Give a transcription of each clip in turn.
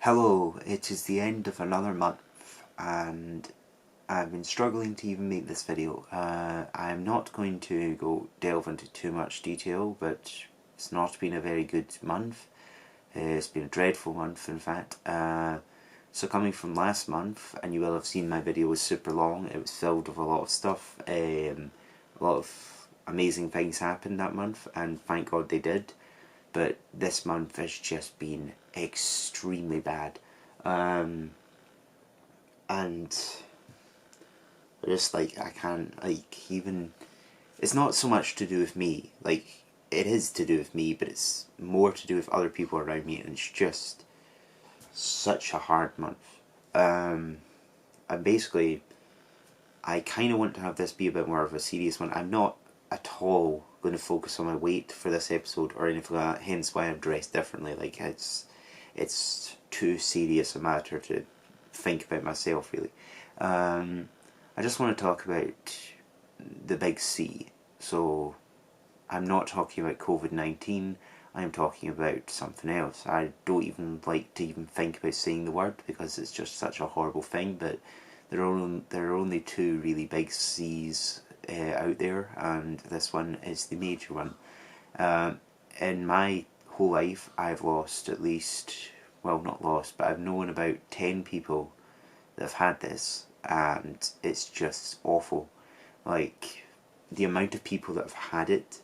Hello, it is the end of another month and I've been struggling to even make this video. I'm not going to delve into too much detail, but it's not been a very good month. It's been a dreadful month, in fact. So coming from last month, and you will have seen my video was super long, it was filled with a lot of stuff. A lot of amazing things happened that month, and thank God they did. But this month has just been extremely bad. And just I can't even, it's not so much to do with me, it is to do with me, but it's more to do with other people around me, and it's just such a hard month. And basically I kind of want to have this be a bit more of a serious one. I'm not at all going to focus on my weight for this episode or anything like that, hence why I'm dressed differently. It's too serious a matter to think about myself, really. I just want to talk about the big C. So I'm not talking about COVID-19, I'm talking about something else. I don't even like to even think about saying the word because it's just such a horrible thing, but there are only two really big C's out there, and this one is the major one. In my whole life, I've lost at least, well, not lost, but I've known about 10 people that have had this, and it's just awful. Like, the amount of people that have had it,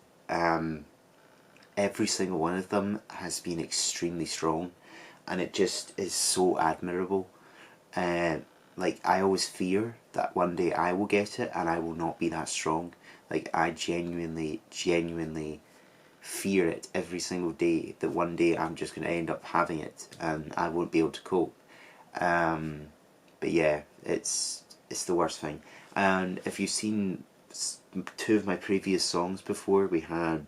every single one of them has been extremely strong, and it just is so admirable. I always fear that one day I will get it and I will not be that strong. I genuinely fear it every single day, that one day I'm just going to end up having it and I won't be able to cope. But yeah, it's the worst thing. And if you've seen two of my previous songs before, we had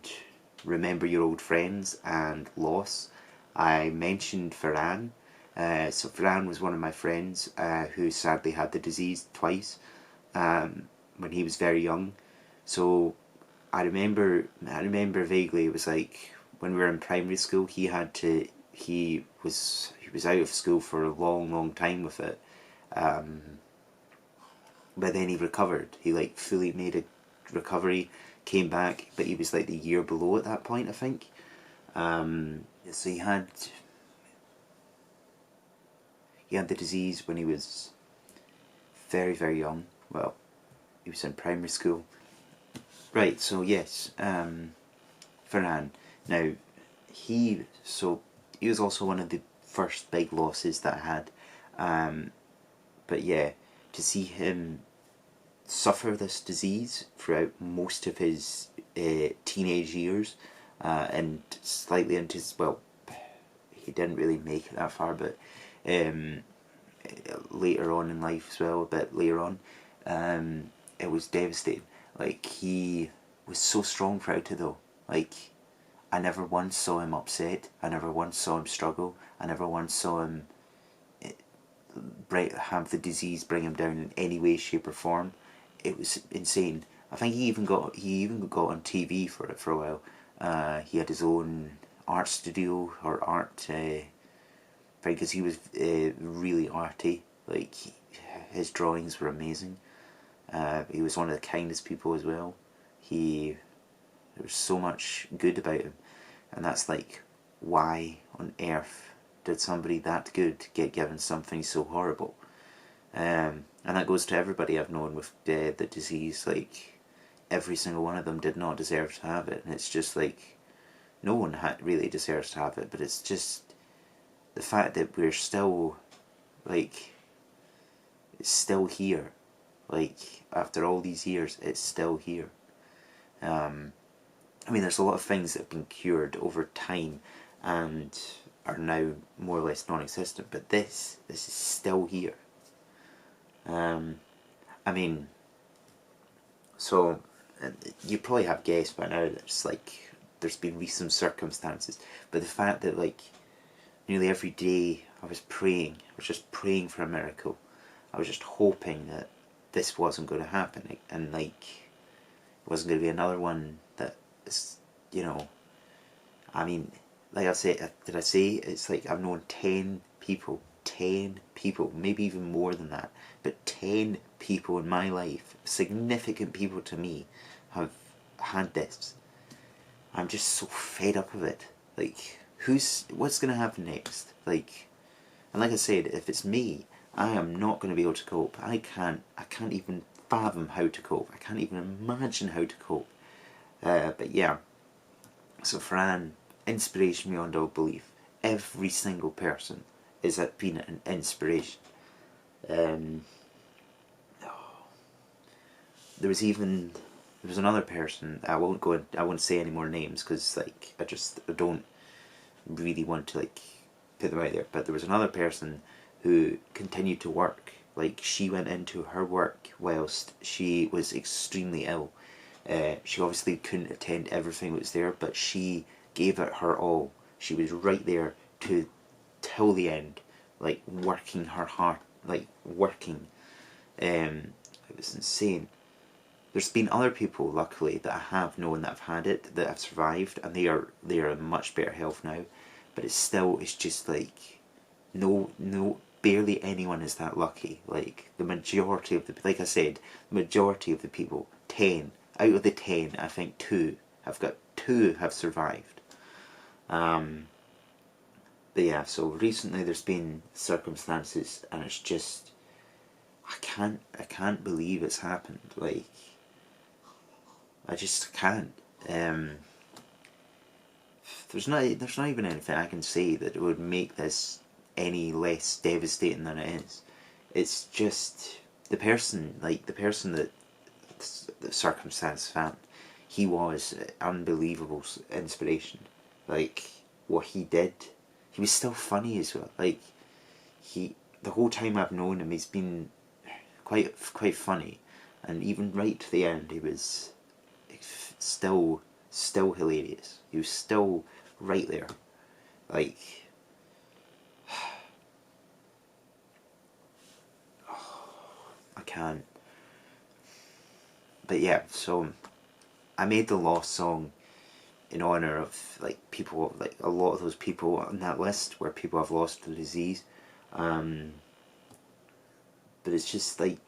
Remember Your Old Friends and Loss. I mentioned Farhan. So Farhan was one of my friends who sadly had the disease twice when he was very young. So I remember vaguely, it was like when we were in primary school, he was out of school for a long time with it. But then he recovered. He fully made a recovery, came back, but he was the year below at that point, I think. So he had the disease when he was very young. Well, he was in primary school. Right, so yes, Farhan. Now, he was also one of the first big losses that I had. But yeah, to see him suffer this disease throughout most of his teenage years, and slightly into his, well, he didn't really make it that far, but later on in life as well, a bit later on, it was devastating. He was so strong throughout it though. I never once saw him upset, I never once saw him struggle, I never once saw him have the disease bring him down in any way, shape or form. It was insane. I think he even got on TV for it for a while. He had his own art studio or art because he was really arty. His drawings were amazing. He was one of the kindest people as well. There was so much good about him, and that's why on earth did somebody that good get given something so horrible? And that goes to everybody I've known with the disease. Every single one of them did not deserve to have it, and it's just no one really deserves to have it. But it's just the fact that we're still it's still here. After all these years, it's still here. There's a lot of things that have been cured over time and are now more or less non-existent, but this is still here. So you probably have guessed by now that there's been recent circumstances, but the fact that nearly every day I was just praying for a miracle. I was just hoping that this wasn't going to happen, and it wasn't going to be another one that is, like I say, did I say it's I've known 10 people, 10 people, maybe even more than that, but 10 people in my life, significant people to me, have had this. I'm just so fed up of it. Like, what's going to happen next? Like, and like I said, if it's me, I am not going to be able to cope. I can't even fathom how to cope. I can't even imagine how to cope. But yeah, so Fran, inspiration beyond all belief. Every single person is been an inspiration. There was another person. I won't say any more names because like I don't really want to like put them out there. But there was another person who continued to work. Like, she went into her work whilst she was extremely ill. She obviously couldn't attend everything that was there, but she gave it her all. She was right there till the end, like working her heart, like working. It was insane. There's been other people, luckily, that I have known that have had it, that have survived, and they are in much better health now. But it's just like no, barely anyone is that lucky. Like the majority of like I said, the majority of the people, 10 out of the 10, I think two have survived. But yeah, so recently there's been circumstances, and it's just I can't believe it's happened. Like, I just can't. There's not even anything I can say that would make this any less devastating than it is. It's just the person that the circumstance found. He was unbelievable inspiration. Like, what he did, he was still funny as well. Like, the whole time I've known him, he's been quite funny, and even right to the end, he was still hilarious. He was still right there. Like, I can't. But yeah, so I made the Lost song in honor of like people, like a lot of those people on that list where people have lost the disease. But it's just like,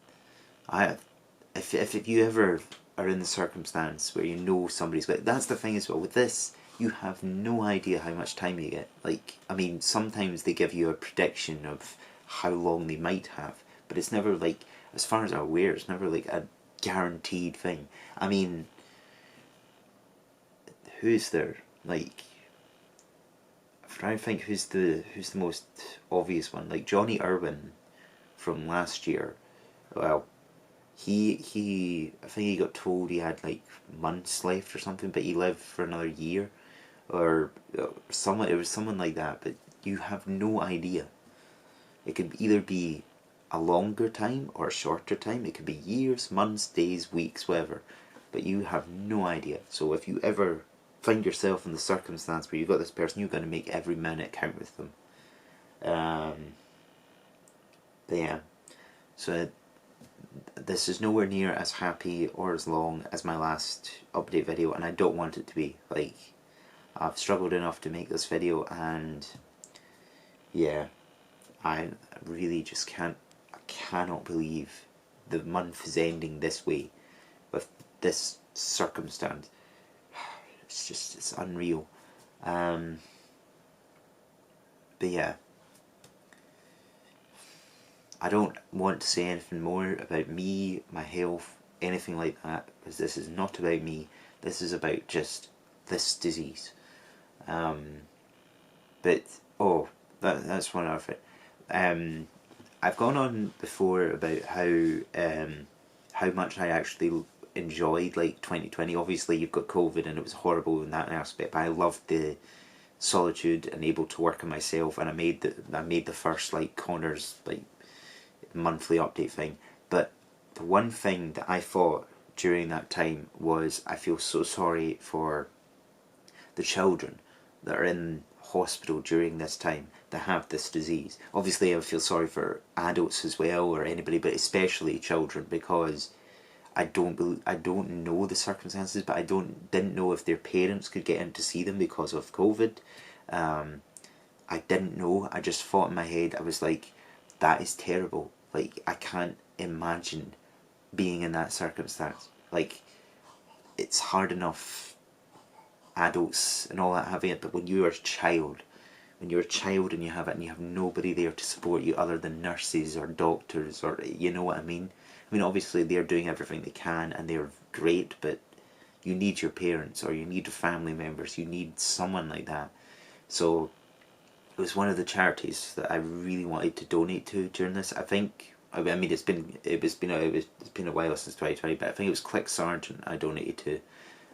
if you ever are in the circumstance where you know somebody's got, that's the thing as well with this, you have no idea how much time you get. Like, I mean, sometimes they give you a prediction of how long they might have, but it's never like, as far as I'm aware, it's never like a guaranteed thing. I mean, who's there? Like, I'm trying to think who's the most obvious one. Like Johnny Irwin from last year. Well, he I think he got told he had like months left or something, but he lived for another year, or someone. It was someone like that. But you have no idea. It could either be a longer time or a shorter time. It could be years, months, days, weeks, whatever. But you have no idea. So if you ever find yourself in the circumstance where you've got this person, you're going to make every minute count with them. But yeah, so this is nowhere near as happy or as long as my last update video, and I don't want it to be. Like, I've struggled enough to make this video, and yeah, I really just cannot believe the month is ending this way with this circumstance. It's unreal. But yeah, I don't want to say anything more about me, my health, anything like that, because this is not about me. This is about just this disease. But that's one other thing. I've gone on before about how much I actually enjoyed like 2020. Obviously, you've got COVID and it was horrible in that aspect, but I loved the solitude and able to work on myself, and I made the first like Connor's like monthly update thing. But the one thing that I thought during that time was, I feel so sorry for the children that are in hospital during this time that have this disease. Obviously I feel sorry for adults as well, or anybody, but especially children, because I don't know the circumstances, but I didn't know if their parents could get in to see them because of COVID. I didn't know. I just thought in my head, I was like, that is terrible. Like, I can't imagine being in that circumstance. Like, it's hard enough, adults and all that having it, but when you're a child, and you have it and you have nobody there to support you other than nurses or doctors, or you know what I mean? I mean, obviously they're doing everything they can and they're great, but you need your parents or you need family members, you need someone like that. So it was one of the charities that I really wanted to donate to during this. I think, I mean, it's been a while since 2020, but I think it was Click Sergeant I donated to.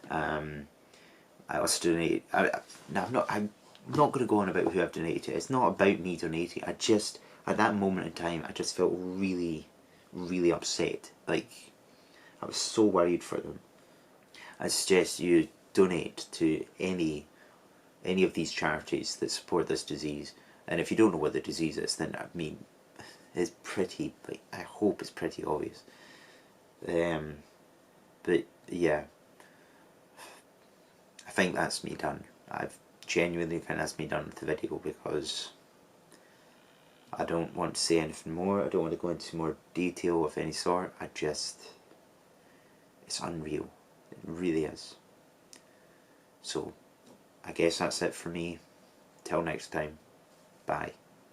I also donate. No, I'm not going to go on about who I've donated to. It's not about me donating. I just, at that moment in time, I just felt really, really upset. Like, I was so worried for them. I suggest you donate to any of these charities that support this disease. And if you don't know what the disease is, then I mean, it's pretty. Like, I hope it's pretty obvious. But yeah, I think that's me done. I've genuinely think that's me done with the video, because I don't want to say anything more. I don't want to go into more detail of any sort. It's unreal. It really is. So, I guess that's it for me. Till next time. Bye.